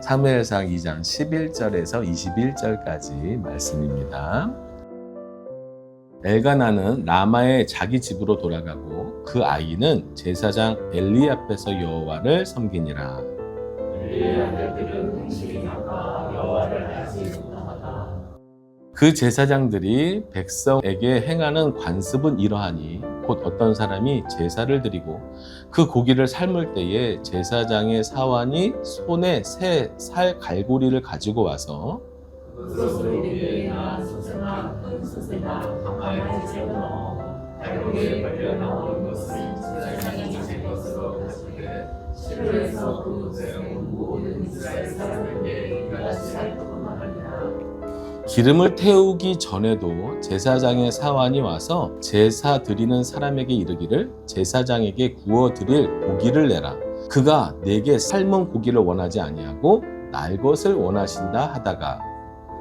사무엘상 2장 11절에서 21절까지 말씀입니다. 엘가나는 라마의 자기 집으로 돌아가고 그 아이는 제사장 엘리 앞에서 여호와를 섬기니라. 엘리의 아들들은 음식이 나빠 여호와를 알지 못하다. 그 제사장들이 백성에게 행하는 관습은 이러하니 곧 어떤 사람이 제사를 드리고 그 고기를 삶을 때에 제사장의 사환이 손에 새 살 갈고리를 가지고 와서 그것으로 비계나 소스나 흑소스나 가마에 집어넣어 갈고리에 걸려 나오는 것을 제사장이 제 것으로 가지되 시로에서 그 백성 모든 이스라엘 사람에게 이같이 할 것만 하니라. 기름을 태우기 전에도 제사장의 사환이 와서 제사 드리는 사람에게 이르기를 제사장에게 구워 드릴 고기를 내라. 그가 내게 삶은 고기를 원하지 아니하고 날 것을 원하신다 하다가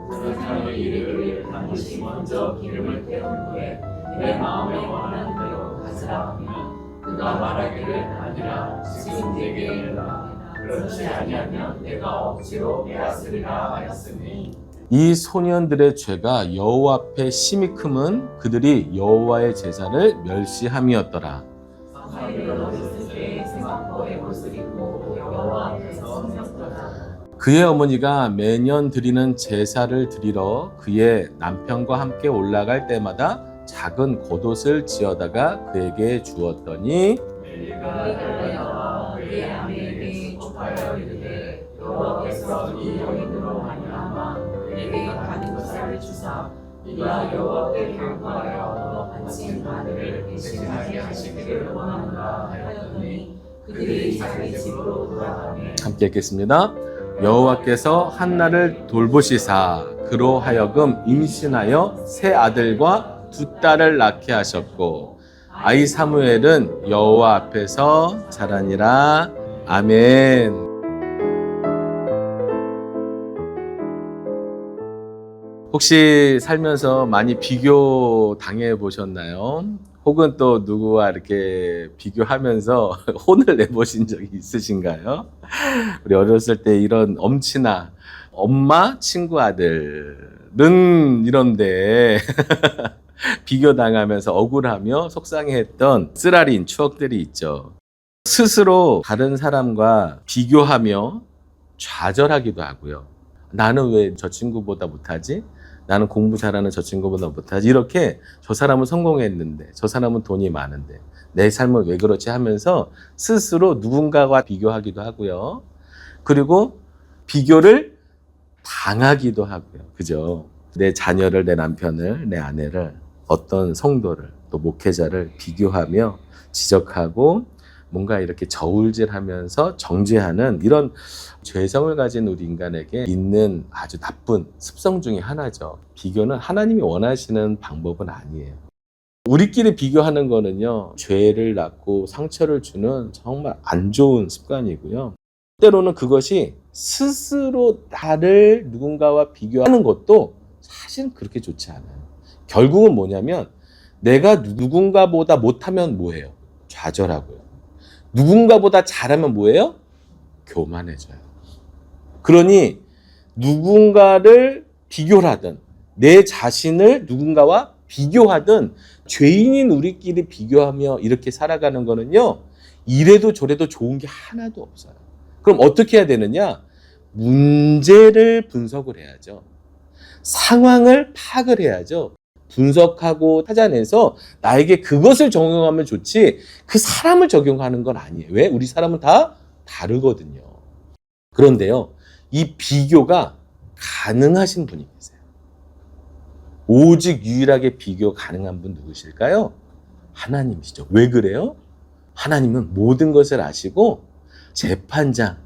그 사람의 이르기를 반드시 먼저 기름을 태운 후에 내 마음에 원하는 대로 하시라 하면 그가 말하기를 아니라 지금 내게 이르라. 그렇지 아니하면 내가 억지로 빼앗으리라 하였으니 이 소년들의 죄가 여호와 앞에 심히 크면 그들이 여호와의 제사를 멸시함이었더라. 사무엘은 어렸을 때 세마포의 옷을 입고 여호와 앞에서 섬겼더라. 그의 어머니가 매년 드리는 제사를 드리러 그의 남편과 함께 올라갈 때마다 작은 겉옷을 지어다가 그에게 주었더니 엘리가 달려나와 그의 아내에게 촉하여 이르되 여호와께서 이 여인으로 말미암아 내게 가는 것을 주사 네가 여호와께 경고하여 바친 아들을 대신하게 하시기를 원하노라 하였더니 그들이 자기 집으로 돌아가매 함께 읽겠습니다. 여호와께서 한나를 돌보시사 그로 하여금 임신하여 세 아들과 두 딸을 낳게 하셨고 아이 사무엘은 여호와 앞에서 자라니라. 아멘. 혹시 살면서 많이 비교 당해 보셨나요? 혹은 또 누구와 이렇게 비교하면서 혼을 내보신 적이 있으신가요? 우리 어렸을 때 이런 엄친아, 엄마 친구 아들은 이런데 비교당하면서 억울하며 속상해했던 쓰라린 추억들이 있죠. 스스로 다른 사람과 비교하며 좌절하기도 하고요. 나는 왜 저 친구보다 못하지? 나는 공부 잘하는 저 친구보다 못하지? 이렇게 저 사람은 성공했는데 저 사람은 돈이 많은데 내 삶은 왜 그렇지 하면서 스스로 누군가와 비교하기도 하고요. 그리고 비교를 당하기도 하고요. 그죠? 내 자녀를, 내 남편을, 내 아내를, 어떤 성도를, 또 목회자를 비교하며 지적하고 뭔가 이렇게 저울질하면서 정죄하는 이런 죄성을 가진 우리 인간에게 있는 아주 나쁜 습성 중에 하나죠. 비교는 하나님이 원하시는 방법은 아니에요. 우리끼리 비교하는 거는요, 죄를 낳고 상처를 주는 정말 안 좋은 습관이고요. 때로는 그것이 스스로 나를 누군가와 비교하는 것도 사실은 그렇게 좋지 않아요. 결국은 뭐냐면 내가 누군가보다 못하면 뭐예요? 좌절하고요. 누군가보다 잘하면 뭐예요? 교만해져요. 그러니 누군가를 비교를 하든 내 자신을 누군가와 비교하든 죄인인 우리끼리 비교하며 이렇게 살아가는 거는요, 이래도 저래도 좋은 게 하나도 없어요. 그럼 어떻게 해야 되느냐? 문제를 분석을 해야죠. 상황을 파악을 해야죠. 분석하고 찾아내서 나에게 그것을 적용하면 좋지 그 사람을 적용하는 건 아니에요. 왜? 우리 사람은 다 다르거든요. 그런데요, 이 비교가 가능하신 분이 계세요. 오직 유일하게 비교 가능한 분 누구실까요? 하나님이시죠. 왜 그래요? 하나님은 모든 것을 아시고 재판장,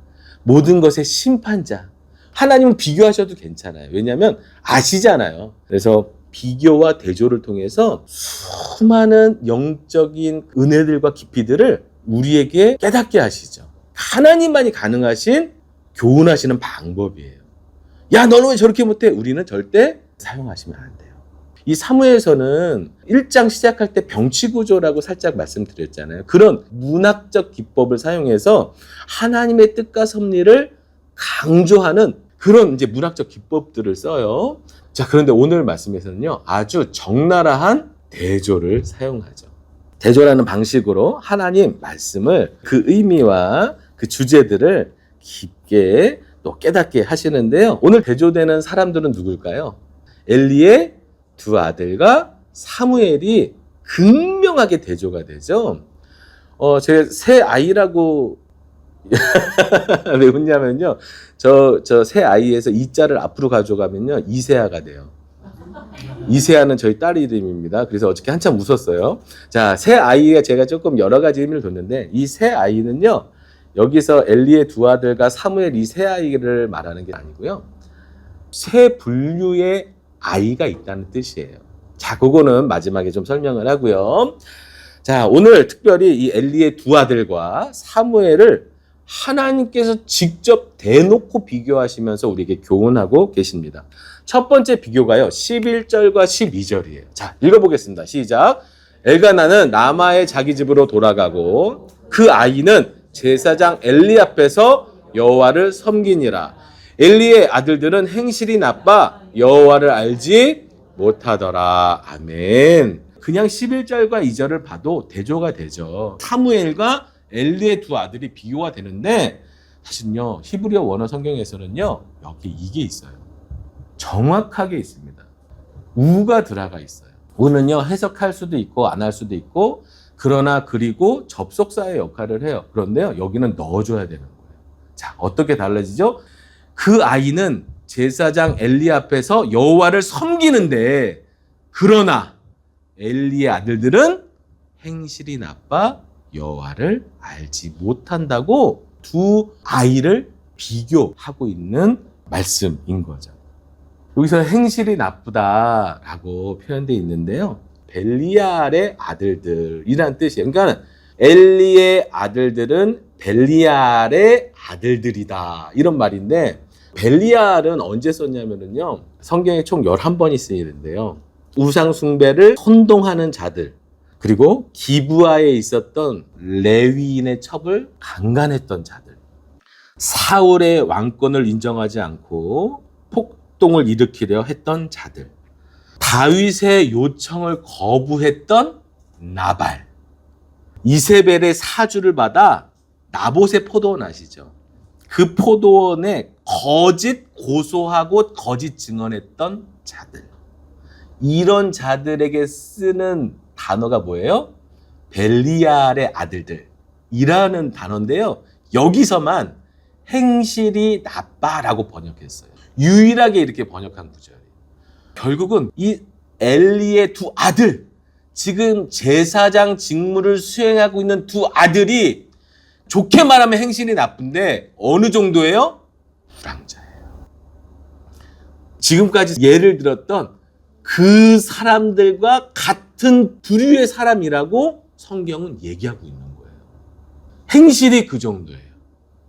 모든 것의 심판자. 하나님은 비교하셔도 괜찮아요. 왜냐하면 아시잖아요. 그래서 비교와 대조를 통해서 수많은 영적인 은혜들과 깊이들을 우리에게 깨닫게 하시죠. 하나님만이 가능하신 교훈하시는 방법이에요. 야, 너는 왜 저렇게 못해? 우리는 절대 사용하시면 안 돼요. 이 사무에서는 1장 시작할 때 병치구조라고 살짝 말씀드렸잖아요. 그런 문학적 기법을 사용해서 하나님의 뜻과 섭리를 강조하는 그런 이제 문학적 기법들을 써요. 자, 그런데 오늘 말씀에서는요, 아주 적나라한 대조를 사용하죠. 대조라는 방식으로 하나님 말씀을 그 의미와 그 주제들을 깊게 또 깨닫게 하시는데요. 오늘 대조되는 사람들은 누굴까요? 엘리의 두 아들과 사무엘이 극명하게 대조가 되죠. 제 새 아이라고 왜 웃냐면요. 저 새 아이에서 이자를 앞으로 가져가면요. 이세아가 돼요. 이세아는 저희 딸 이름입니다. 그래서 어저께 한참 웃었어요. 자, 새 아이가 제가 조금 여러 가지 의미를 뒀는데 이 새 아이는요. 여기서 엘리의 두 아들과 사무엘 이 새 아이를 말하는 게 아니고요. 새 분류의 아이가 있다는 뜻이에요. 자, 그거는 마지막에 좀 설명을 하고요. 자, 오늘 특별히 이 엘리의 두 아들과 사무엘을 하나님께서 직접 대놓고 비교하시면서 우리에게 교훈하고 계십니다. 첫 번째 비교가요, 11절과 12절이에요. 자, 읽어보겠습니다. 시작. 엘가나는 라마의 자기 집으로 돌아가고 그 아이는 제사장 엘리 앞에서 여호와를 섬기니라. 엘리의 아들들은 행실이 나빠 여호와를 알지 못하더라. 아멘. 그냥 11절과 2절을 봐도 대조가 되죠. 사무엘과 엘리의 두 아들이 비교가 되는데 사실은요, 히브리어 원어 성경에서는요, 여기 이게 있어요. 정확하게 있습니다. 우가 들어가 있어요. 우는요, 해석할 수도 있고 안 할 수도 있고, 그러나 그리고 접속사의 역할을 해요. 그런데요, 여기는 넣어줘야 되는 거예요. 자, 어떻게 달라지죠? 그 아이는 제사장 엘리 앞에서 여호와를 섬기는데, 그러나 엘리의 아들들은 행실이 나빠 여호와를 알지 못한다고 두 아이를 비교하고 있는 말씀인 거죠. 여기서 행실이 나쁘다라고 표현되어 있는데요. 벨리알의 아들들이란 뜻이에요. 그러니까 엘리의 아들들은 벨리알의 아들들이다, 이런 말인데, 벨리알은 언제 썼냐면요, 성경에 총 11번이 쓰이는데요. 우상 숭배를 선동하는 자들, 그리고 기브아에 있었던 레위인의 첩을 강간했던 자들, 사울의 왕권을 인정하지 않고 폭동을 일으키려 했던 자들, 다윗의 요청을 거부했던 나발, 이세벨의 사주를 받아 나봇의 포도원 아시죠? 그 포도원에 거짓 고소하고 거짓 증언했던 자들, 이런 자들에게 쓰는 단어가 뭐예요? 벨리알의 아들들이라는 단어인데요. 여기서만 행실이 나빠라고 번역했어요. 유일하게 이렇게 번역한 구절이에요. 결국은 이 엘리의 두 아들, 지금 제사장 직무를 수행하고 있는 두 아들이 좋게 말하면 행실이 나쁜데 어느 정도예요? 불황자예요. 지금까지 예를 들었던 그 사람들과 같은 부류의 사람이라고 성경은 얘기하고 있는 거예요. 행실이 그 정도예요.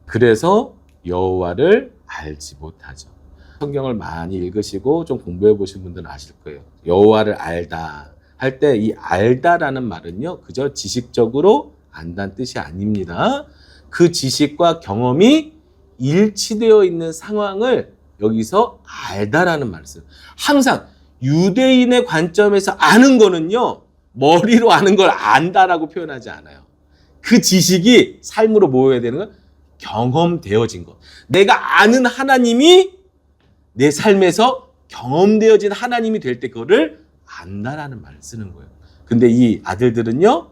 그래서 여호와를 알지 못하죠. 성경을 많이 읽으시고 좀 공부해 보신 분들은 아실 거예요. 여호와를 알다 할 때 이 알다라는 말은요, 그저 지식적으로 안다는 뜻이 아닙니다. 그 지식과 경험이 일치되어 있는 상황을 여기서 알다라는 말을 써요. 항상 유대인의 관점에서 아는 거는요, 머리로 아는 걸 안다라고 표현하지 않아요. 그 지식이 삶으로 모여야 되는 건 경험되어진 것. 내가 아는 하나님이 내 삶에서 경험되어진 하나님이 될 때 그거를 안다라는 말을 쓰는 거예요. 근데 이 아들들은요,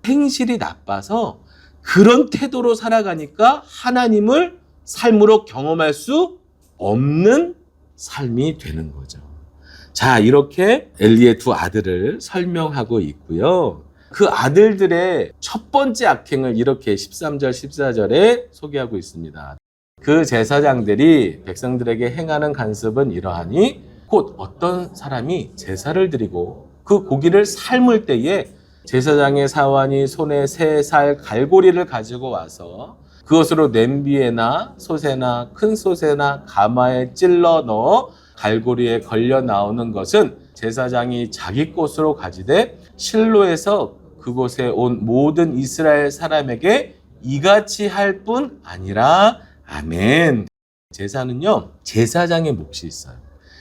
행실이 나빠서 그런 태도로 살아가니까 하나님을 삶으로 경험할 수 없는 삶이 되는 거죠. 자, 이렇게 엘리의 두 아들을 설명하고 있고요. 그 아들들의 첫 번째 악행을 이렇게 13절, 14절에 소개하고 있습니다. 그 제사장들이 백성들에게 행하는 간습은 이러하니 곧 어떤 사람이 제사를 드리고 그 고기를 삶을 때에 제사장의 사환이 손에 3살 갈고리를 가지고 와서 그것으로 냄비에나 솥에나 큰 솥에나 가마에 찔러 넣어 갈고리에 걸려 나오는 것은 제사장이 자기 곳으로 가지되 실로에서 그곳에 온 모든 이스라엘 사람에게 이같이 할 뿐 아니라. 아멘. 제사는요, 제사장의 몫이 있어요.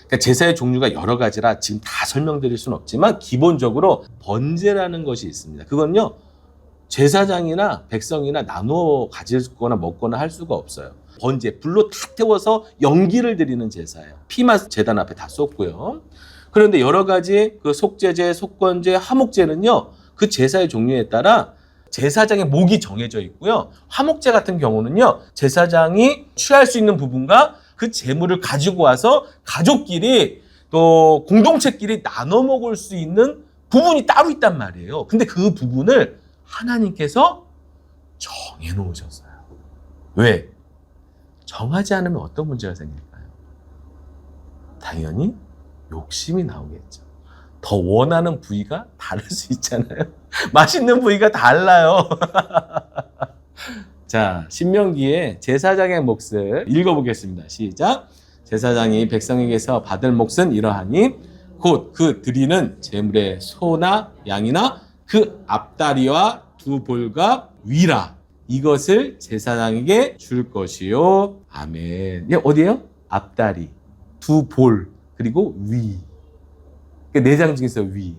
그러니까 제사의 종류가 여러 가지라 지금 다 설명드릴 수는 없지만 기본적으로 번제라는 것이 있습니다. 그건요, 제사장이나 백성이나 나누어 가지거나 먹거나 할 수가 없어요. 번제, 불로 다 태워서 연기를 드리는 제사예요. 피만 제단 앞에 다 쏟고요. 그런데 여러 가지 그 속제제, 속건제, 화목제는요, 그 제사의 종류에 따라 제사장의 목이 정해져 있고요. 화목제 같은 경우는요, 제사장이 취할 수 있는 부분과 그 재물을 가지고 와서 가족끼리 또 공동체끼리 나눠 먹을 수 있는 부분이 따로 있단 말이에요. 근데 그 부분을 하나님께서 정해 놓으셨어요. 왜? 정하지 않으면 어떤 문제가 생길까요? 당연히 욕심이 나오겠죠. 더 원하는 부위가 다를 수 있잖아요. 맛있는 부위가 달라요. 자, 신명기에 제사장의 몫을 읽어보겠습니다. 시작. 제사장이 백성에게서 받을 몫은 이러하니 곧 그 드리는 제물의 소나 양이나 그 앞다리와 두 볼과 위라 이것을 제사장에게 줄 것이요. 아멘. 어디에요? 앞다리, 두 볼, 그리고 위. 내장 중에서 위.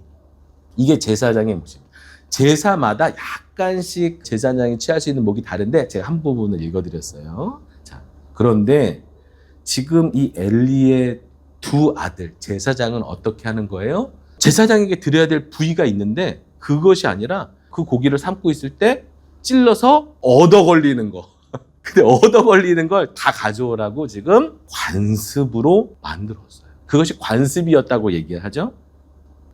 이게 제사장의 몫입니다. 제사마다 약간씩 제사장이 취할 수 있는 목이 다른데 제가 한 부분을 읽어드렸어요. 자, 그런데 지금 이 엘리의 두 아들 제사장은 어떻게 하는 거예요? 제사장에게 드려야 될 부위가 있는데 그것이 아니라 그 고기를 삶고 있을 때 찔러서 얻어 걸리는 거. 근데 얻어 걸리는 걸 다 가져오라고 지금 관습으로 만들었어요. 그것이 관습이었다고 얘기하죠.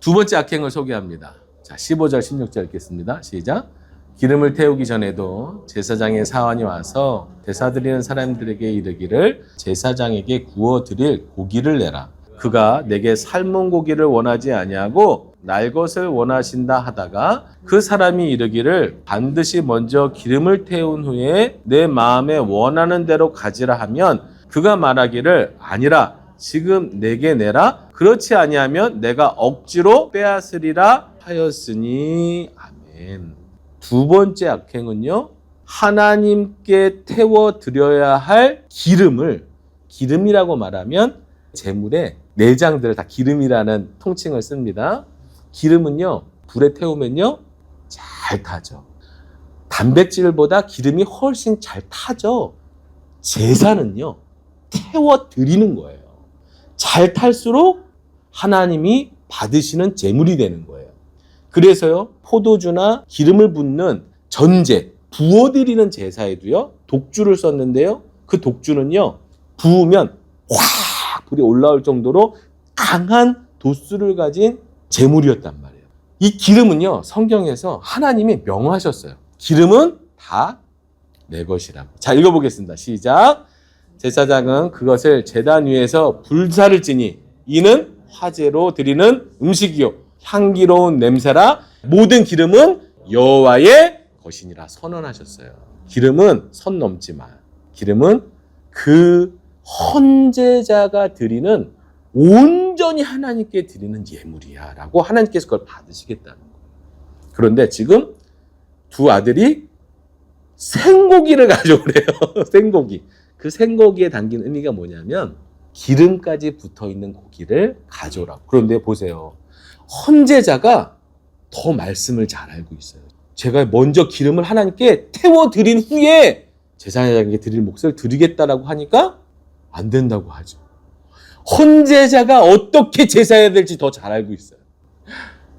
두 번째 악행을 소개합니다. 자, 15절, 16절 읽겠습니다. 시작. 기름을 태우기 전에도 제사장의 사환이 와서 제사 드리는 사람들에게 이르기를 제사장에게 구워 드릴 고기를 내라. 그가 내게 삶은 고기를 원하지 아니하고 날 것을 원하신다 하다가 그 사람이 이르기를 반드시 먼저 기름을 태운 후에 내 마음에 원하는 대로 가지라 하면 그가 말하기를 아니라 지금 내게 내라. 그렇지 아니하면 내가 억지로 빼앗으리라 하였으니. 아멘. 두 번째 악행은요, 하나님께 태워 드려야 할 기름을, 기름이라고 말하면 제물의 내장들을 다 기름이라는 통칭을 씁니다. 기름은요, 불에 태우면요 잘 타죠. 단백질보다 기름이 훨씬 잘 타죠. 제사는요 태워 드리는 거예요. 잘 탈수록 하나님이 받으시는 제물이 되는 거예요. 그래서요, 포도주나 기름을 붓는 전제, 부어드리는 제사에도요, 독주를 썼는데요, 그 독주는요, 부으면 확 불이 올라올 정도로 강한 도수를 가진 제물이었단 말이에요. 이 기름은요, 성경에서 하나님이 명하셨어요. 기름은 다 내 것이라고. 자, 읽어보겠습니다. 시작. 제사장은 그것을 제단 위에서 불사를 지니 이는 화제로 드리는 음식이요 향기로운 냄새라 모든 기름은 여호와의 것이니라 선언하셨어요. 기름은 선 넘지 마. 기름은 그 헌제자가 드리는 온전히 하나님께 드리는 예물이야 라고 하나님께서 그걸 받으시겠다는 거예요. 그런데 지금 두 아들이 생고기를 가져오래요. 생고기. 그 생고기에 담긴 의미가 뭐냐면 기름까지 붙어있는 고기를 가져오라고. 그런데 보세요. 헌제자가 더 말씀을 잘 알고 있어요. 제가 먼저 기름을 하나님께 태워드린 후에 제사장에게 드릴 몫을 드리겠다라고 하니까 안 된다고 하죠. 헌제자가 어떻게 제사해야 될지 더 잘 알고 있어요.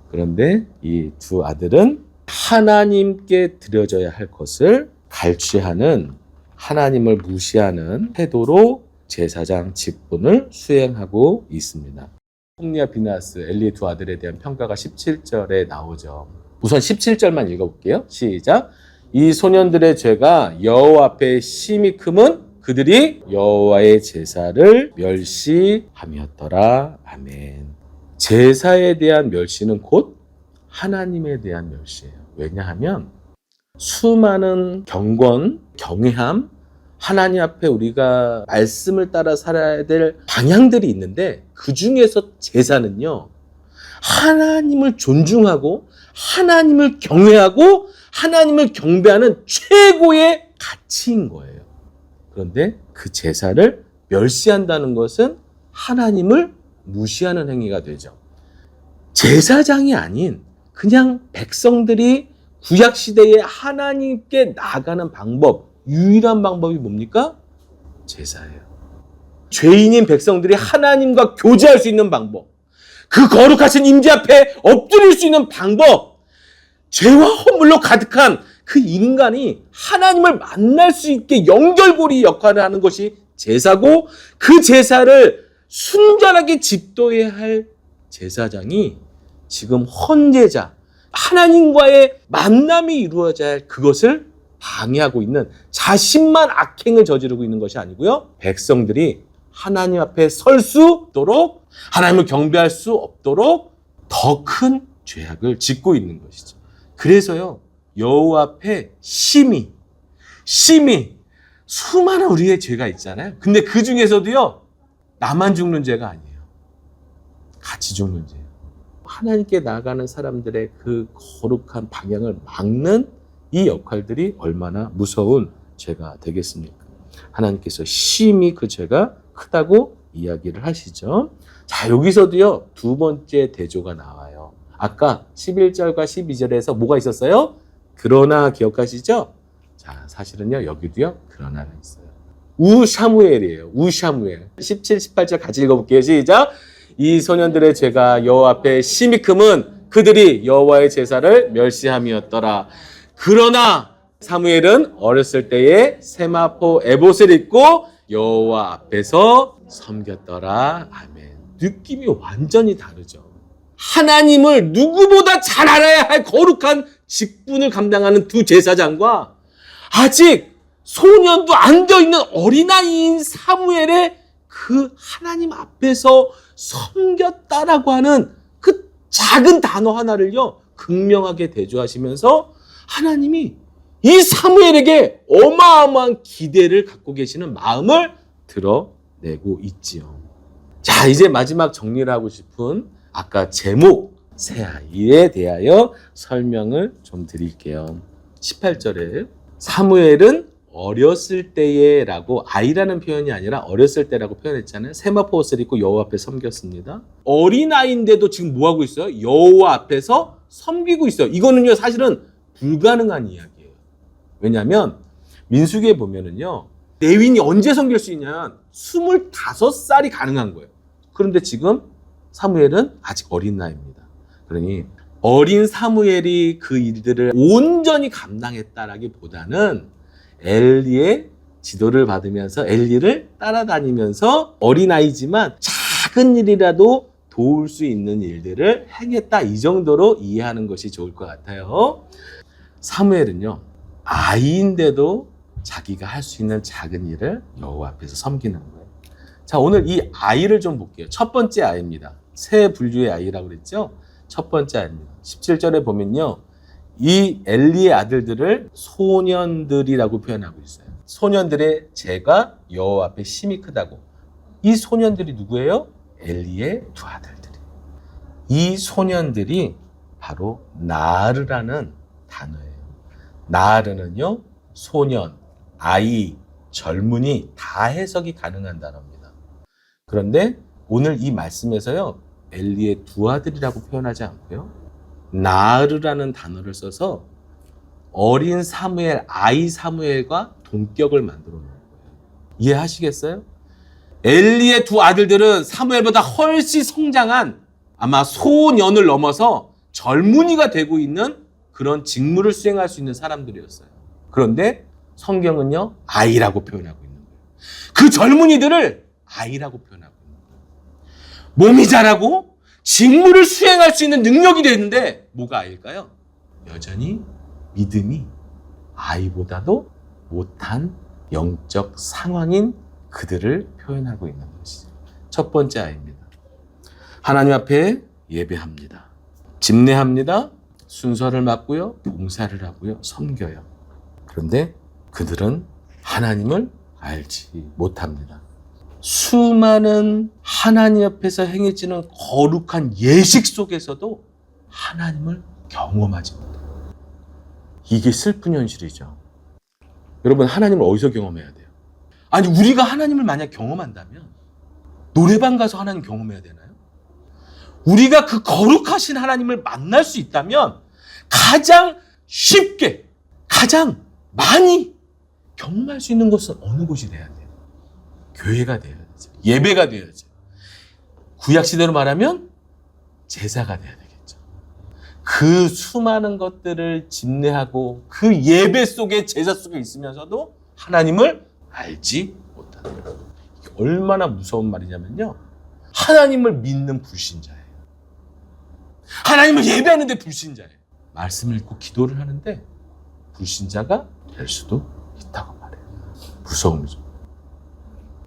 그런데 이 두 아들은 하나님께 드려져야 할 것을 갈취하는, 하나님을 무시하는 태도로 제사장 직분을 수행하고 있습니다. 홈리와 비나스, 엘리의 두 아들에 대한 평가가 17절에 나오죠. 우선 17절만 읽어볼게요. 시작. 이 소년들의 죄가 여호와 앞에 심히 크면 그들이 여호와의 제사를 멸시함이었더라. 아멘. 제사에 대한 멸시는 곧 하나님에 대한 멸시예요. 왜냐하면 수많은 경건, 경외함, 하나님 앞에 우리가 말씀을 따라 살아야 될 방향들이 있는데 그 중에서 제사는요, 하나님을 존중하고 하나님을 경외하고 하나님을 경배하는 최고의 가치인 거예요. 그런데 그 제사를 멸시한다는 것은 하나님을 무시하는 행위가 되죠. 제사장이 아닌 그냥 백성들이 구약시대에 하나님께 나아가는 방법, 유일한 방법이 뭡니까? 제사예요. 죄인인 백성들이 하나님과 교제할 수 있는 방법, 그 거룩하신 임재 앞에 엎드릴 수 있는 방법, 죄와 허물로 가득한 그 인간이 하나님을 만날 수 있게 연결고리 역할을 하는 것이 제사고, 그 제사를 순전하게 집도해야 할 제사장이 지금 헌제자, 하나님과의 만남이 이루어져야 할 그것을 방해하고 있는, 자신만 악행을 저지르고 있는 것이 아니고요, 백성들이 하나님 앞에 설 수 없도록, 하나님을 경배할 수 없도록 더 큰 죄악을 짓고 있는 것이죠. 그래서요, 여호와 앞에 심히 수많은 우리의 죄가 있잖아요. 근데 그 중에서도요, 나만 죽는 죄가 아니에요. 같이 죽는 죄예요. 하나님께 나아가는 사람들의 그 거룩한 방향을 막는 이 역할들이 얼마나 무서운 죄가 되겠습니까? 하나님께서 심히 그 죄가 크다고 이야기를 하시죠. 자, 여기서도요, 두 번째 대조가 나와요. 아까 11절과 12절에서 뭐가 있었어요? 그러나 기억하시죠? 자, 사실은요, 여기도요, 그러나가 있어요. 우샤무엘이에요. 우샤무엘. 17, 18절 같이 읽어볼게요. 시작. 이 소년들의 죄가 여호와 앞에 심히 크면 그들이 여호와의 제사를 멸시함이었더라. 그러나 사무엘은 어렸을 때에 세마포 에봇을 입고 여호와 앞에서 섬겼더라. 아멘. 느낌이 완전히 다르죠. 하나님을 누구보다 잘 알아야 할 거룩한 직분을 감당하는 두 제사장과 아직 소년도 안 되어 있는 어린아이인 사무엘의 그 하나님 앞에서 섬겼다라고 하는 그 작은 단어 하나를요, 극명하게 대조하시면서 하나님이 이 사무엘에게 어마어마한 기대를 갖고 계시는 마음을 드러내고 있지요. 자, 이제 마지막 정리를 하고 싶은 아까 제목 새 아이에 대하여 설명을 좀 드릴게요. 18절에 사무엘은 어렸을 때에 라고, 아이라는 표현이 아니라 어렸을 때라고 표현했잖아요. 세마포 옷을 입고 여호와 앞에 섬겼습니다. 어린아이인데도 지금 뭐하고 있어요? 여호와 앞에서 섬기고 있어요. 이거는요, 사실은 불가능한 이야기예요. 왜냐하면 민수기에 보면은요, 레위인이 언제 섬길 수 있냐면 25살이 가능한 거예요. 그런데 지금 사무엘은 아직 어린 나이입니다. 그러니 어린 사무엘이 그 일들을 온전히 감당했다라기보다는 엘리의 지도를 받으면서 엘리를 따라다니면서 어린아이지만 작은 일이라도 도울 수 있는 일들을 행했다, 이 정도로 이해하는 것이 좋을 것 같아요. 사무엘은요, 아이인데도 자기가 할 수 있는 작은 일을 여호와 앞에서 섬기는 거예요. 자, 오늘 이 아이를 좀 볼게요. 첫 번째 아이입니다. 세 분류의 아이라고 그랬죠? 첫 번째 아이입니다. 17절에 보면요, 이 엘리의 아들들을 소년들이라고 표현하고 있어요. 소년들의 죄가 여호와 앞에 심히 크다고. 이 소년들이 누구예요? 엘리의 두 아들들이. 이 소년들이 바로 나르라는 단어예요. 나르는요, 소년, 아이, 젊은이 다 해석이 가능한 단어입니다. 그런데 오늘 이 말씀에서요, 엘리의 두 아들이라고 표현하지 않고요, 나르라는 단어를 써서 어린 사무엘, 아이 사무엘과 동격을 만들어 놓은 거예요. 이해하시겠어요? 엘리의 두 아들들은 사무엘보다 훨씬 성장한, 아마 소년을 넘어서 젊은이가 되고 있는 그런 직무를 수행할 수 있는 사람들이었어요. 그런데 성경은요, 아이라고 표현하고 있는 거예요. 그 젊은이들을 아이라고 표현하고 있는 거예요. 몸이 자라고 직무를 수행할 수 있는 능력이 되는데 뭐가 아이일까요? 여전히 믿음이 아이보다도 못한 영적 상황인 그들을 표현하고 있는 것이죠. 첫 번째 아이입니다. 하나님 앞에 예배합니다. 집례합니다. 순서를 맡고요. 봉사를 하고요. 섬겨요. 그런데 그들은 하나님을 알지 못합니다. 수많은 하나님 앞에서 행해지는 거룩한 예식 속에서도 하나님을 경험하지 못해요. 이게 슬픈 현실이죠. 여러분, 하나님을 어디서 경험해야 돼요? 아니, 우리가 하나님을 만약 경험한다면 노래방 가서 하나님 경험해야 되나요? 우리가 그 거룩하신 하나님을 만날 수 있다면 가장 쉽게, 가장 많이 경험할 수 있는 곳은 어느 곳이 돼야 돼요? 교회가 돼야죠. 예배가 돼야죠. 구약시대로 말하면 제사가 돼야 되겠죠. 그 수많은 것들을 집례하고 그 예배 속에, 제사 속에 있으면서도 하나님을 알지 못하는 거예요. 이게 얼마나 무서운 말이냐면요, 하나님을 믿는 불신자예요. 하나님을 예배하는데 불신자예요. 말씀을 읽고 기도를 하는데 불신자가 될 수도 있다고 말해요. 무서움이죠.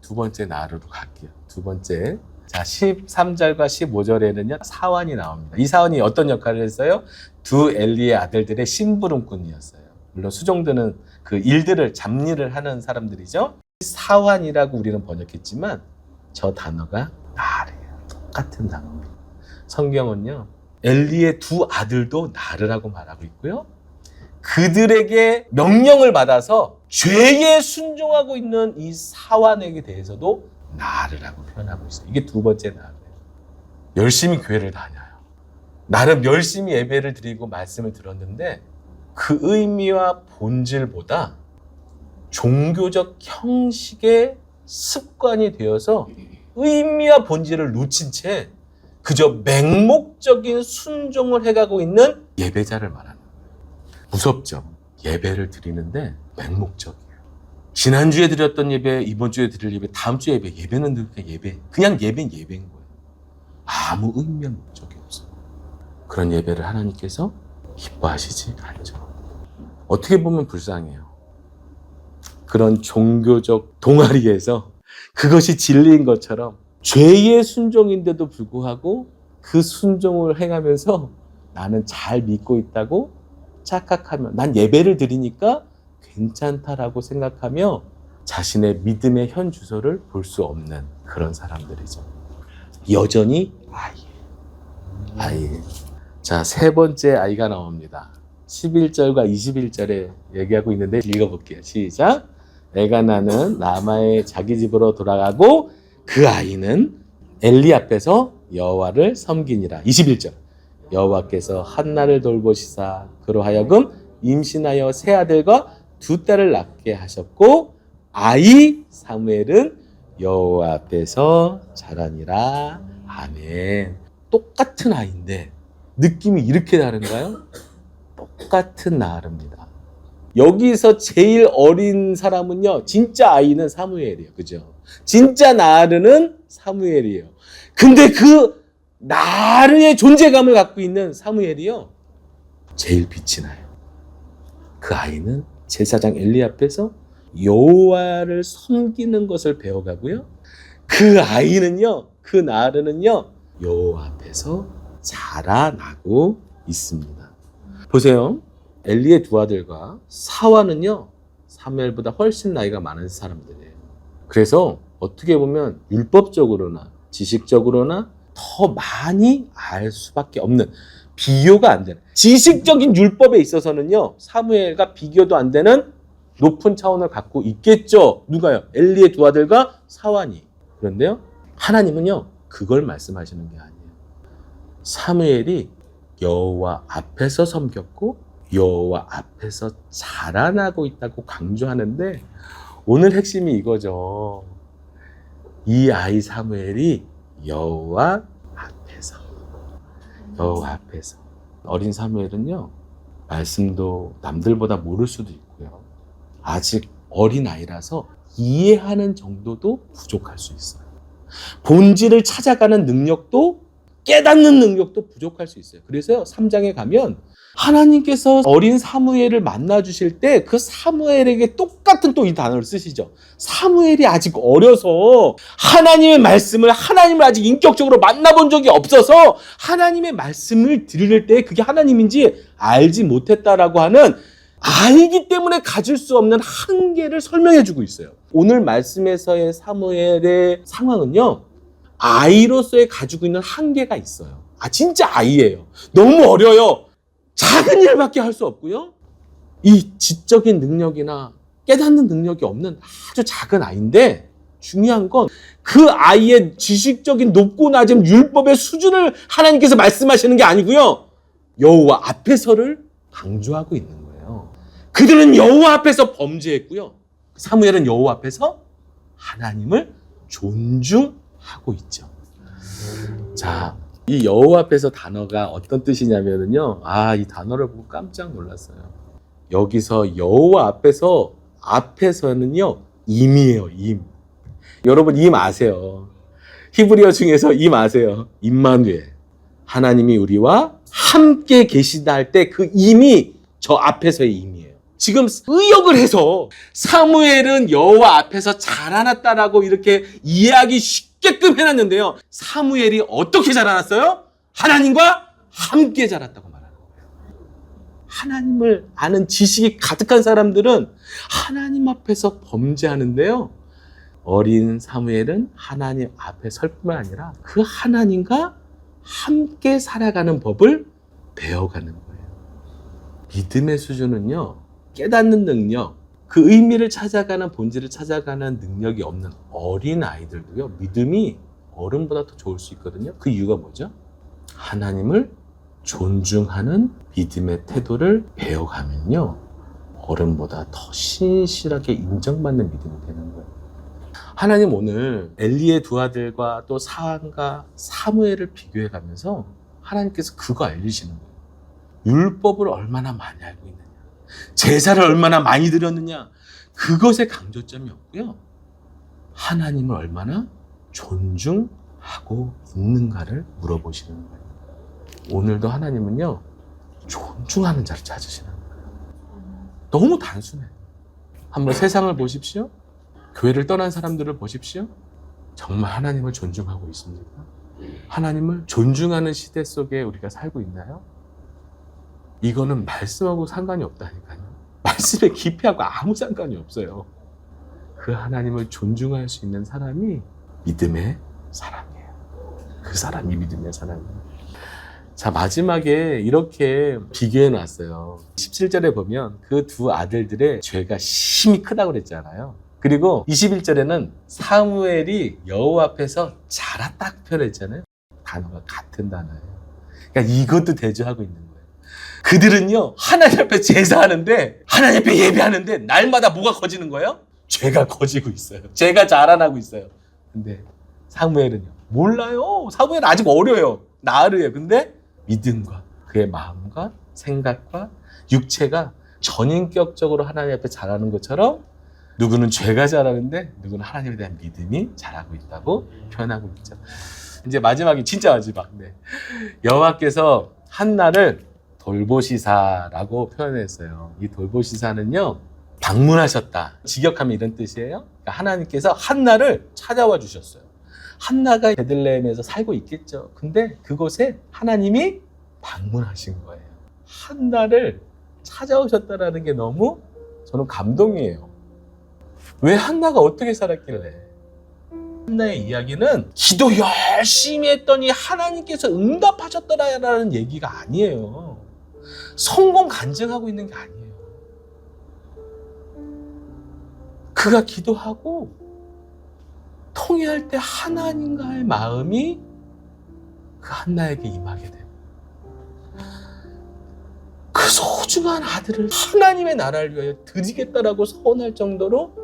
두 번째 나루로 갈게요. 두 번째. 자, 13절과 15절에는요, 사환이 나옵니다. 이 사환이 어떤 역할을 했어요? 두 엘리의 아들들의 심부름꾼이었어요. 물론 수종들은 그 일들을, 잡일을 하는 사람들이죠. 사환이라고 우리는 번역했지만 저 단어가 나르예요. 똑같은 단어입니다. 성경은요, 엘리의 두 아들도 나르라고 말하고 있고요, 그들에게 명령을 받아서 죄에 순종하고 있는 이 사환에게 대해서도 나르라고 표현하고 있어요. 이게 두 번째 나르예요. 열심히 교회를 다녀요. 나름 열심히 예배를 드리고 말씀을 들었는데 그 의미와 본질보다 종교적 형식의 습관이 되어서 의미와 본질을 놓친 채 그저 맹목적인 순종을 해가고 있는 예배자를 말하는 거예요. 무섭죠? 예배를 드리는데 맹목적이에요. 지난주에 드렸던 예배, 이번 주에 드릴 예배, 다음 주에 예배, 예배는 그냥 예배, 그냥 예배는 예배인 거예요. 아무 의미와 목적이 없어요. 그런 예배를 하나님께서 기뻐하시지 않죠. 어떻게 보면 불쌍해요. 그런 종교적 동아리에서 그것이 진리인 것처럼 죄의 순종인데도 불구하고 그 순종을 행하면서 나는 잘 믿고 있다고 착각하며, 난 예배를 드리니까 괜찮다라고 생각하며 자신의 믿음의 현 주소를 볼 수 없는 그런 사람들이죠. 여전히 아이예요. 자, 세 번째 아이가 나옵니다. 11절과 21절에 얘기하고 있는데 읽어볼게요. 시작. 엘가나는 라마의 자기 집으로 돌아가고 그 아이는 엘리 앞에서 여호와를 섬기니라. 21절. 여호와께서 한나를 돌보시사 그로 하여금 임신하여 세 아들과 두 딸을 낳게 하셨고 아이 사무엘은 여호와 앞에서 자라니라. 아멘. 똑같은 아이인데 느낌이 이렇게 다른가요? 똑같은 나르입니다. 여기서 제일 어린 사람은요, 진짜 아이는 사무엘이에요. 그죠? 진짜 나르는 사무엘이에요. 근데 그 나르의 존재감을 갖고 있는 사무엘이요, 제일 빛이 나요. 그 아이는 제사장 엘리 앞에서 여호와를 섬기는 것을 배워가고요, 그 아이는요, 그 나르는요, 여호와 앞에서 자라나고 있습니다. 보세요. 엘리의 두 아들과 사환은요, 사무엘보다 훨씬 나이가 많은 사람들이에요. 그래서 어떻게 보면 율법적으로나 지식적으로나 더 많이 알 수밖에 없는, 비교가 안 되는, 지식적인 율법에 있어서는요, 사무엘과 비교도 안 되는 높은 차원을 갖고 있겠죠. 누가요? 엘리의 두 아들과 사환이. 그런데요, 하나님은요, 그걸 말씀하시는 게 아니에요. 사무엘이 여호와 앞에서 섬겼고 여호와 앞에서 자라나고 있다고 강조하는데, 오늘 핵심이 이거죠. 이 아이 사무엘이 여호와 앞에서. 어린 사무엘은요, 말씀도 남들보다 모를 수도 있고요, 아직 어린 아이라서 이해하는 정도도 부족할 수 있어요. 본질을 찾아가는 능력도, 깨닫는 능력도 부족할 수 있어요. 그래서요, 3장에 가면 하나님께서 어린 사무엘을 만나주실 때 그 사무엘에게 똑같은 또 이 단어를 쓰시죠. 사무엘이 아직 어려서 하나님의 말씀을, 하나님을 아직 인격적으로 만나본 적이 없어서 하나님의 말씀을 들을 때 그게 하나님인지 알지 못했다라고 하는, 알기 때문에 가질 수 없는 한계를 설명해 주고 있어요. 오늘 말씀에서의 사무엘의 상황은요, 아이로서의 가지고 있는 한계가 있어요. 진짜 아이예요. 너무 어려요. 작은 일밖에 할 수 없고요, 이 지적인 능력이나 깨닫는 능력이 없는 아주 작은 아이인데 중요한 건 그 아이의 지식적인 높고 낮은 율법의 수준을 하나님께서 말씀하시는 게 아니고요. 여호와 앞에서를 강조하고 있는 거예요. 그들은 여호와 앞에서 범죄했고요. 사무엘은 여호와 앞에서 하나님을 존중하고 있죠. 자, 이 여호와 앞에서 단어가 어떤 뜻이냐면요. 이 단어를 보고 깜짝 놀랐어요. 여기서 여호와 앞에서는요. 임이에요, 임. 여러분 임 아세요? 히브리어 중에서 임 아세요? 임마누엘. 하나님이 우리와 함께 계시다 할 때 그 임이 저 앞에서의 임이에요. 지금 의역을 해서 사무엘은 여호와 앞에서 자라났다라고 이렇게 이해하기 쉽게끔 해놨는데요. 사무엘이 어떻게 자라났어요? 하나님과 함께 자랐다고 말하는 거예요. 하나님을 아는 지식이 가득한 사람들은 하나님 앞에서 범죄하는데요. 어린 사무엘은 하나님 앞에 설 뿐만 아니라 그 하나님과 함께 살아가는 법을 배워가는 거예요. 믿음의 수준은요, 깨닫는 능력, 그 의미를 찾아가는, 본질을 찾아가는 능력이 없는 어린 아이들도요, 믿음이 어른보다 더 좋을 수 있거든요. 그 이유가 뭐죠? 하나님을 존중하는 믿음의 태도를 배워가면요, 어른보다 더 신실하게 인정받는 믿음이 되는 거예요. 하나님 오늘 엘리의 두 아들과 또 사안과 사무엘을 비교해 가면서 하나님께서 그거 알리시는 거예요. 율법을 얼마나 많이 알고 있느냐, 제사를 얼마나 많이 드렸느냐, 그것에 강조점이 없고요. 하나님을 얼마나 존중하고 있는가를 물어보시는 거예요. 오늘도 하나님은요, 존중하는 자를 찾으시는 거예요. 너무 단순해요. 한번 세상을 보십시오. 교회를 떠난 사람들을 보십시오. 정말 하나님을 존중하고 있습니까? 하나님을 존중하는 시대 속에 우리가 살고 있나요? 이거는 말씀하고 상관이 없다니까요. 말씀의 깊이하고 아무 상관이 없어요. 그 하나님을 존중할 수 있는 사람이 믿음의 사람이에요. 그 사람이 믿음의 사람이에요. 자, 마지막에 이렇게 비교해 놨어요. 17절에 보면 그 두 아들들의 죄가 심히 크다고 그랬잖아요. 그리고 21절에는 사무엘이 여호와 앞에서 자랐다 표현했잖아요. 단어가 같은 단어예요. 그러니까 이것도 대조하고 있는 거예요. 그들은요, 하나님 앞에 제사하는데, 하나님 앞에 예배하는데 날마다 뭐가 커지는 거예요? 죄가 커지고 있어요. 죄가 자라나고 있어요. 근데 사무엘은요, 몰라요. 사무엘은 아직 어려요. 나으르요. 근데 믿음과 그의 마음과 생각과 육체가 전인격적으로 하나님 앞에 자라는 것처럼 누구는 죄가 자라는데 누구는 하나님에 대한 믿음이 자라고 있다고 표현하고 있죠. 이제 마지막이 진짜 마지막. 네. 여호와께서 한나를 돌보시사라고 표현했어요. 이 돌보시사는요, 방문하셨다. 직역하면 이런 뜻이에요. 그러니까 하나님께서 한나를 찾아와 주셨어요. 한나가 베들레헴에서 살고 있겠죠. 근데 그곳에 하나님이 방문하신 거예요. 한나를 찾아오셨다라는 게 너무 저는 감동이에요. 왜 한나가 어떻게 살았길래? 한나의 이야기는 기도 열심히 했더니 하나님께서 응답하셨더라라는 얘기가 아니에요. 성공 간증하고 있는 게 아니에요. 그가 기도하고 통회할 때 하나님과의 마음이 그 한나에게 임하게 돼요. 그 소중한 아들을 하나님의 나라를 위하여 드리겠다라고 선언할 정도로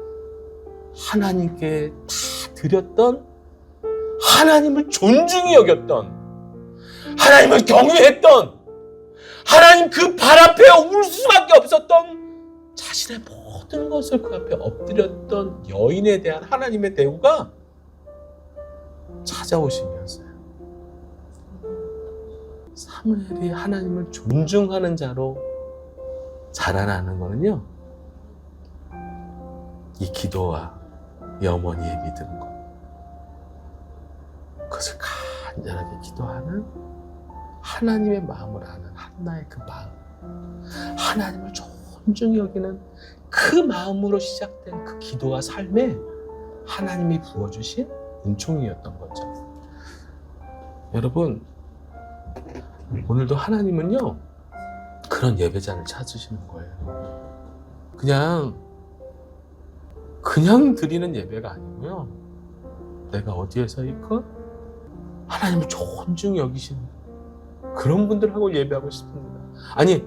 하나님께 다 드렸던, 하나님을 존중히 여겼던, 하나님을 경외했던, 하나님 그 발 앞에 울 수밖에 없었던, 자신의 모든 것을 그 앞에 엎드렸던 여인에 대한 하나님의 대우가 찾아오심이었어요. 사무엘이 하나님을 존중하는 자로 자라나는 거는요, 이 기도와 이 어머니의 믿음과 그것을 간절하게 기도하는 하나님의 마음을 아는 한나의 그 마음, 하나님을 존중히 여기는 그 마음으로 시작된 그 기도와 삶에 하나님이 부어주신 은총이었던 거죠. 여러분, 오늘도 하나님은요, 그런 예배자를 찾으시는 거예요. 그냥 그냥 드리는 예배가 아니고요. 내가 어디에 서 있고 하나님을 존중히 여기시는 그런 분들하고 예배하고 싶습니다. 아니,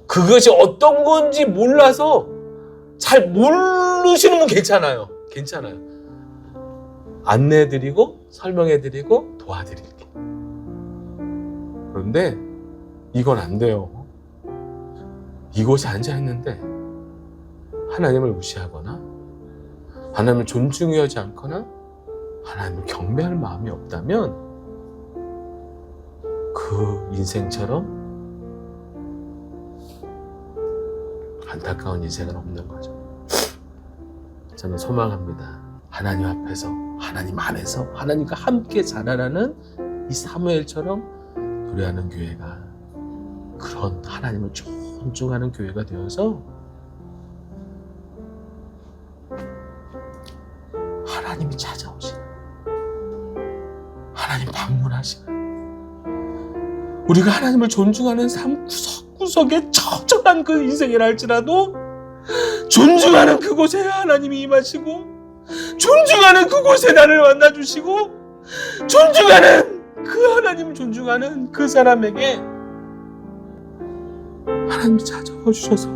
그것이 어떤 건지 몰라서 잘 모르시는 분 괜찮아요. 안내해드리고 설명해드리고 도와드릴게. 그런데 이건 안 돼요. 이곳에 앉아있는데 하나님을 무시하거나 하나님을 존중하지 않거나 하나님을 경배할 마음이 없다면 그 인생처럼 안타까운 인생은 없는 거죠. 저는 소망합니다. 하나님 앞에서, 하나님 안에서 하나님과 함께 자라나는 이 사무엘처럼 노래하는 교회가 그런 하나님을 존중하는 교회가 되어서 하나님이 찾아오시는, 하나님 방문하시는, 우리가 하나님을 존중하는 삶 구석구석에 처절한 그 인생이라 할지라도 존중하는 그곳에 하나님이 임하시고, 존중하는 그곳에 나를 만나주시고, 존중하는 그 하나님을 존중하는 그 사람에게 하나님이 찾아와 주셔서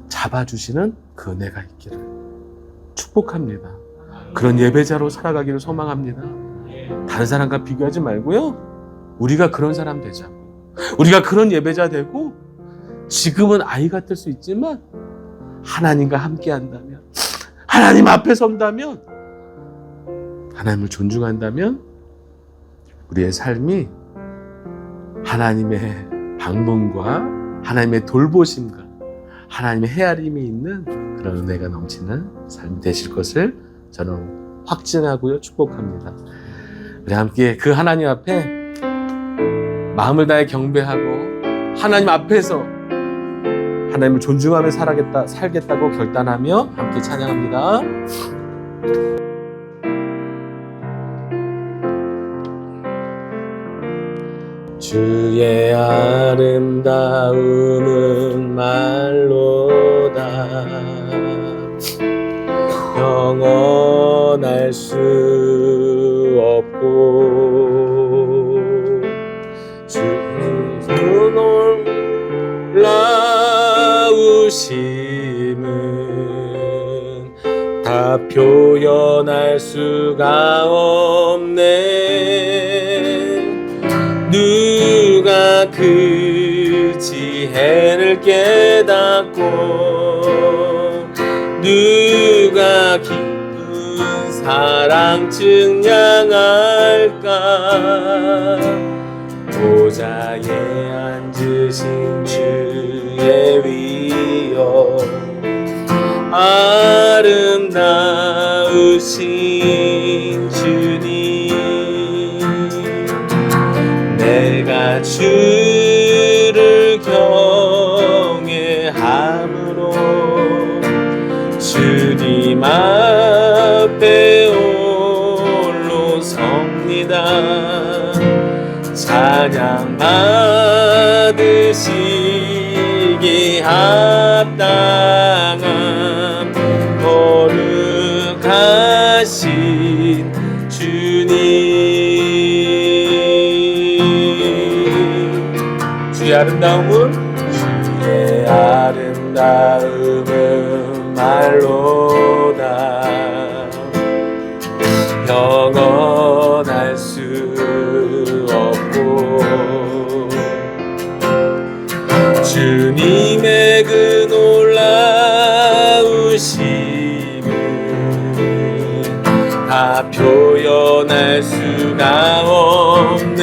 잡아주시는 그 은혜가 있기를 축복합니다. 그런 예배자로 살아가기를 소망합니다. 다른 사람과 비교하지 말고요. 우리가 그런 사람 되자고. 우리가 그런 예배자 되고, 지금은 아이 같을 수 있지만 하나님과 함께 한다면, 하나님 앞에 선다면, 하나님을 존중한다면 우리의 삶이 하나님의 방문과 하나님의 돌보심과 하나님의 헤아림이 있는 그런 은혜가 넘치는 삶이 되실 것을 저는 확증하고요, 축복합니다. 우리 함께 그 하나님 앞에 마음을 다해 경배하고 하나님 앞에서 하나님을 존중하며 살겠다고 결단하며 함께 찬양합니다. 주의 아름다움은 말로다 영원할 수 없고 주 놀라우심은 다 표현할 수가 없네. 누가 그 지혜를 깨닫고 누가 기쁜 사랑 증량할까. 보좌에 앉으신 주의 위엄 아름다우신 주님, 내가 주를 경외함으로 주님 앞에 홀로 섭니다. 찬양 받으시기 합당한 거룩하신 주님, 주의 아름다움은 말로다 영원할 수 없고 주님의 그 놀라우심은 다 표현할 수가 없네.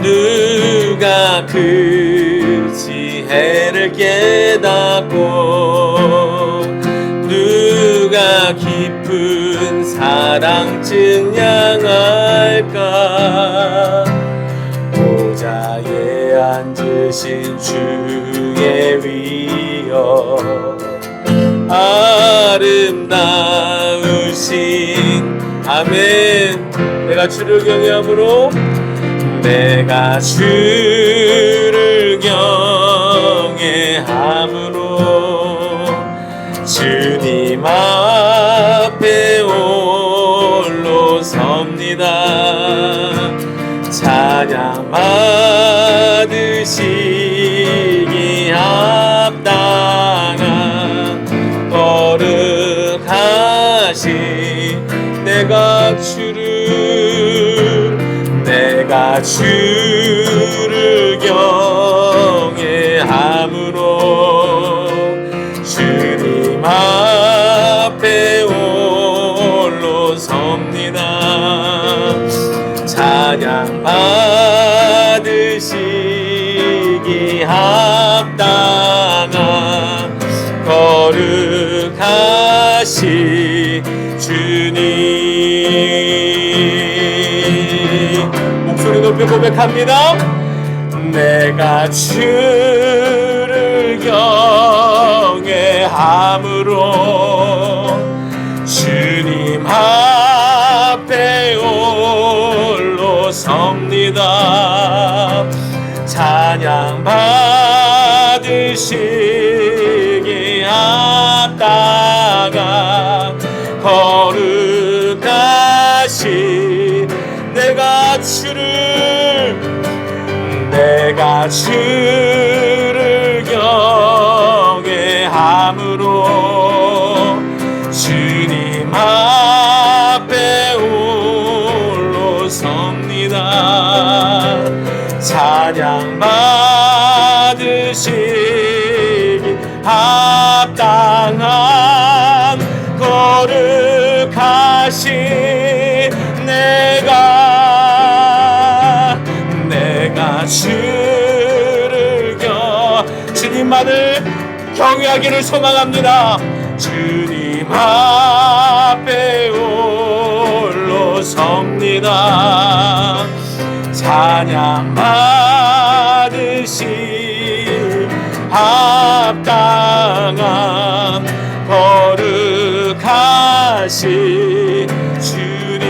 누가 그 지혜를 깨닫고 누가 깊은 사랑 증량할까. 보좌에 앉으신 주의 위엄 아름다우신 아멘. 내가 주를 경외함으로 내가 주를 경외함으로 주님 앞에 홀로 섭니다. 찬양 받으시기 합당한 거룩하신 내가 주를 경외함으로 주님 앞에 홀로 섭니다. 찬양 받으시기 합당한 거룩하신 주님. 목소리 높여 고백합니다. 내가 주를 경외함으로 주님 앞에 홀로 섭니다. 찬양 받으시기 합당한 거룩하신 내가 주를 경외함으로 주님 앞에 홀로 섭니다. 찬양 받으시기 합당한 거룩하신 내가 주님만을 경외하기를 소망합니다. 주님 앞에 홀로 섭니다. 찬양 받으시 합당한 거룩하신 주님.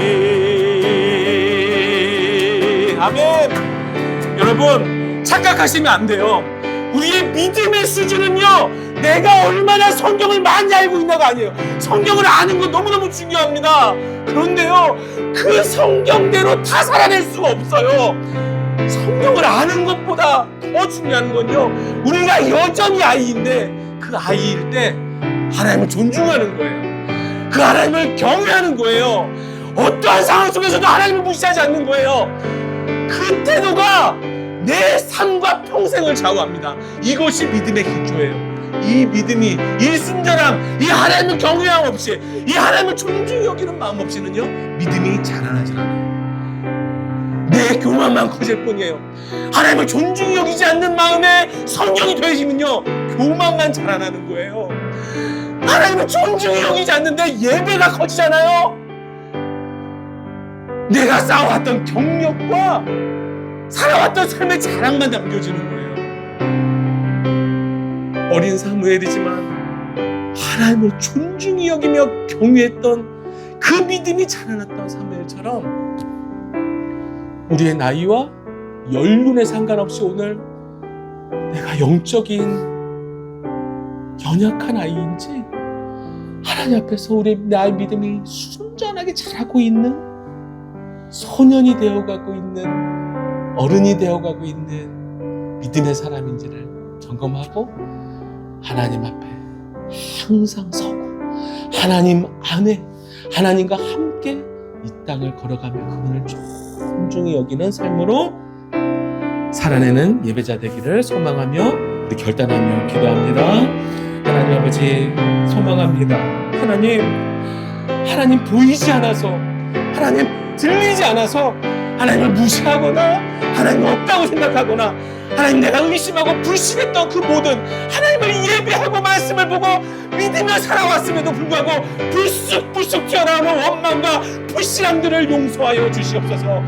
아멘. 여러분 착각하시면 안 돼요. 우리의 믿음의 수준은요, 내가 얼마나 성경을 많이 알고 있나가 아니에요. 성경을 아는 건 너무너무 중요합니다. 그런데요, 그 성경대로 다 살아낼 수가 없어요. 성경을 아는 것보다 더 중요한 건요, 우리가 여전히 아이인데 그 아이일 때 하나님을 존중하는 거예요. 그 하나님을 경외하는 거예요. 어떠한 상황 속에서도 하나님을 무시하지 않는 거예요. 그 태도가 내 삶과 평생을 좌우합니다. 이것이 믿음의 기초예요. 이 믿음이, 이 순전함, 이 하나님을 경외함 없이, 이 하나님을 존중히 여기는 마음 없이는요, 믿음이 자라나지 않아요. 내 교만만 커질 뿐이에요. 하나님을 존중히 여기지 않는 마음에 성령이 더해지면요, 교만만 자라나는 거예요. 하나님을 존중히 여기지 않는데 예배가 커지잖아요. 내가 쌓아왔던 경력과 살아왔던 삶의 자랑만 남겨지는 거예요. 어린 사무엘이지만 하나님을 존중히 여기며 경외했던 그 믿음이 자라났던 사무엘처럼 우리의 나이와 연륜에 상관없이 오늘 내가 영적인 연약한 아이인지 하나님 앞에서 나의 믿음이 순전하게 자라고 있는 소년이 되어가고 있는 어른이 되어가고 있는 믿음의 사람인지를 점검하고 하나님 앞에 항상 서고 하나님 안에 하나님과 함께 이 땅을 걸어가며 그분을 존중히 여기는 삶으로 살아내는 예배자 되기를 소망하며 우리 결단하며 기도합니다. 하나님 아버지 소망합니다. 하나님 보이지 않아서, 하나님 들리지 않아서 하나님을 무시하거나 하나님이 없다고 생각하거나 하나님 내가 의심하고 불신했던 그 모든 하나님을 예배하고 말씀을 보고 믿으며 살아왔음에도 불구하고 불쑥불쑥 튀어나오는 원망과 불신앙들을 용서하여 주시옵소서.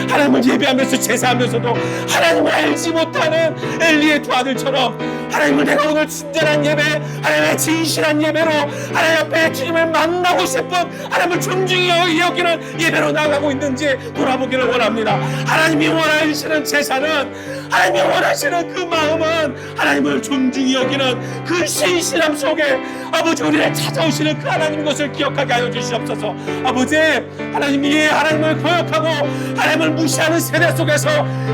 하나님을 예배하면서 제사하면서도 하나님을 알지 못하는 엘리의 두 아들처럼 하나님을 내가 오늘 진정한 예배, 하나님의 진실한 예배로 하나님 앞에 주님을 만나고 싶은 하나님을 존중히 여기는 예배로 나가고 있는지 돌아보기를 원합니다. 하나님이 원하시는 제사는 하나님이 원하시는 그 마음은 하나님을 존중히 여기는 그 신실함 속에 아버지 우리를 찾아오시는 그 하나님 것을 기억하게 하여 주시옵소서. 아버지 하나님이 하나님을 거역하고 하나님을 무시하는 세대 속에서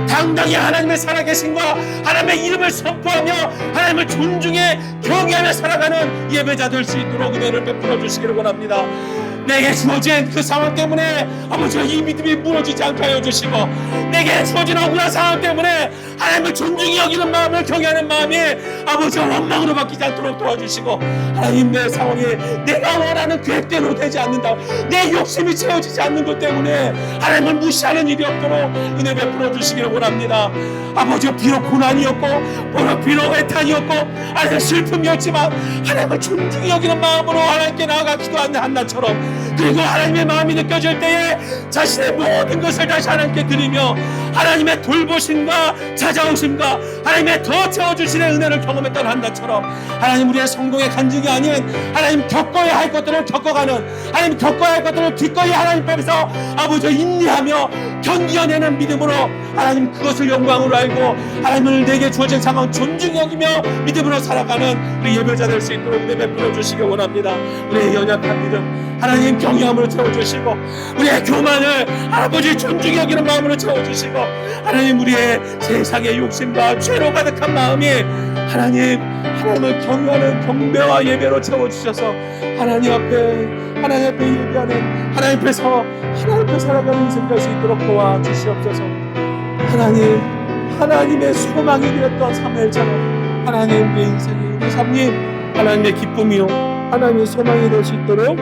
당당히 하나님의 살아계신과 하나님의 이름을 선포하며 하나님을 존중해 경외하며 살아가는 예배자 될 수 있도록 은혜를 베풀어 주시기를 원합니다. 내게 주어진 그 상황 때문에 아버지가 이 믿음이 무너지지 않게 하여 주시고, 내게 주어진 억울한 상황 때문에 하나님을 존중히 여기는 마음을 경외하는 마음이 아버지가 원망으로 바뀌지 않도록 도와주시고, 하나님 내 상황이 내가 원하는 계획대로 되지 않는다, 내 욕심이 채워지지 않는 것 때문에 하나님을 무시하는 일이 없도록 은혜 베풀어 주시기를 원합니다. 아버지 비록 고난이었고 비록 애탄이었고 하나님 슬픔이었지만 하나님을 존중히 여기는 마음으로 하나님께 나아가 기도하는 한나처럼, 그리고 하나님의 마음이 느껴질 때에 자신의 모든 것을 다시 하나님께 드리며 하나님의 돌보심과 찾아오심과 하나님의 더 채워주시는 은혜를 경험했던 한나처럼, 하나님 우리의 성공의 간증이 아닌 하나님 겪어야 할 것들을 겪어가는, 하나님 겪어야 할 것들을 기꺼이 하나님 앞에서 아버지 인내하며 견뎌내는 믿음으로 하나님 그것을 영광으로 알고 하나님을 내게 주어진 상황 존중히 여기며 믿음으로 살아가는 우리 예배자 될 수 있도록 은혜 베풀어 주시기 원합니다. 우리의 연약한 믿음 하나님 경외함으로 채워주시고, 우리의 교만을 아버지 존중히 여기는 마음으로 채워주시고, 하나님 우리의 세상의 욕심과 죄로 가득한 마음이 하나님을 경외하는 경배와 예배로 채워주셔서 하나님 앞에 예배하는, 하나님 앞에서 살아가는 인생 될 수 있도록 도와주시옵소서. 하나님의 소망이 되었던 사무엘처럼 하나님 내 인생이, 우리 삶이 하나님의 기쁨이요 하나님의 소망이 될 수 있도록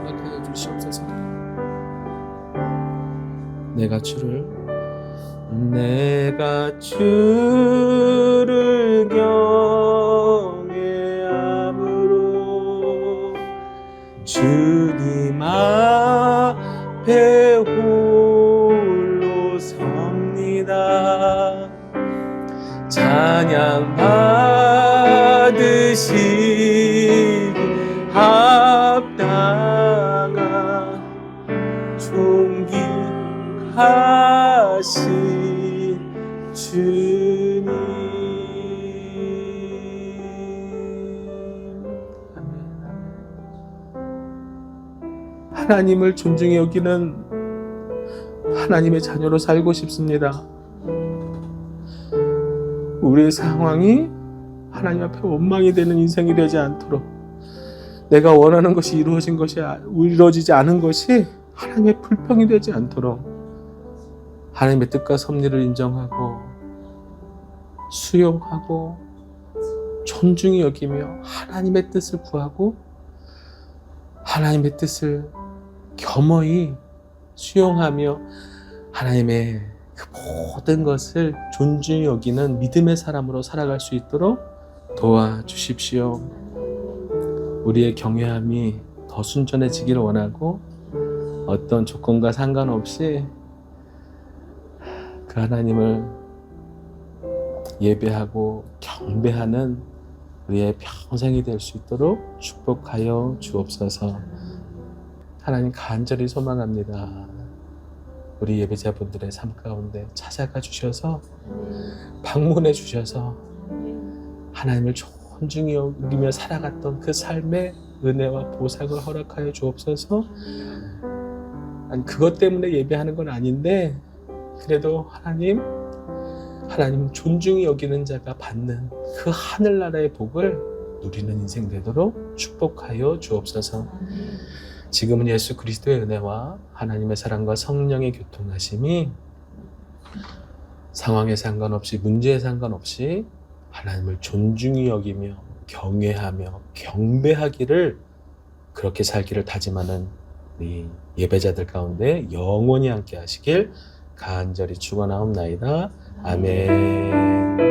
허락하여 주시옵소서. 내가 주를 경외함으로 주님 앞에 홀로 섭니다. 찬양 받으시기 합당한 존귀하신 주님. 하나님을 존중해 여기는 하나님의 자녀로 살고 싶습니다. 우리의 상황이 하나님 앞에 원망이 되는 인생이 되지 않도록, 내가 원하는 것이 이루어지지 않은 것이 하나님의 불평이 되지 않도록 하나님의 뜻과 섭리를 인정하고 수용하고 존중히 여기며 하나님의 뜻을 구하고 하나님의 뜻을 겸허히 수용하며 하나님의 그 모든 것을 존중히 여기는 믿음의 사람으로 살아갈 수 있도록 도와주십시오. 우리의 경외함이 더 순전해지기를 원하고, 어떤 조건과 상관없이 그 하나님을 예배하고 경배하는 우리의 평생이 될 수 있도록 축복하여 주옵소서. 하나님 간절히 소망합니다. 우리 예배자분들의 삶 가운데 찾아가 주셔서 방문해 주셔서 하나님을 존중히 여기며 살아갔던 그 삶의 은혜와 보상을 허락하여 주옵소서. 아니, 그것 때문에 예배하는 건 아닌데 그래도 하나님 존중히 여기는 자가 받는 그 하늘나라의 복을 누리는 인생 되도록 축복하여 주옵소서. 지금은 예수 그리스도의 은혜와 하나님의 사랑과 성령의 교통하심이 상황에 상관없이, 문제에 상관없이 하나님을 존중히 여기며 경외하며 경배하기를, 그렇게 살기를 다짐하는 우리 예배자들 가운데 영원히 함께 하시길 간절히 축원하옵나이다. 아멘.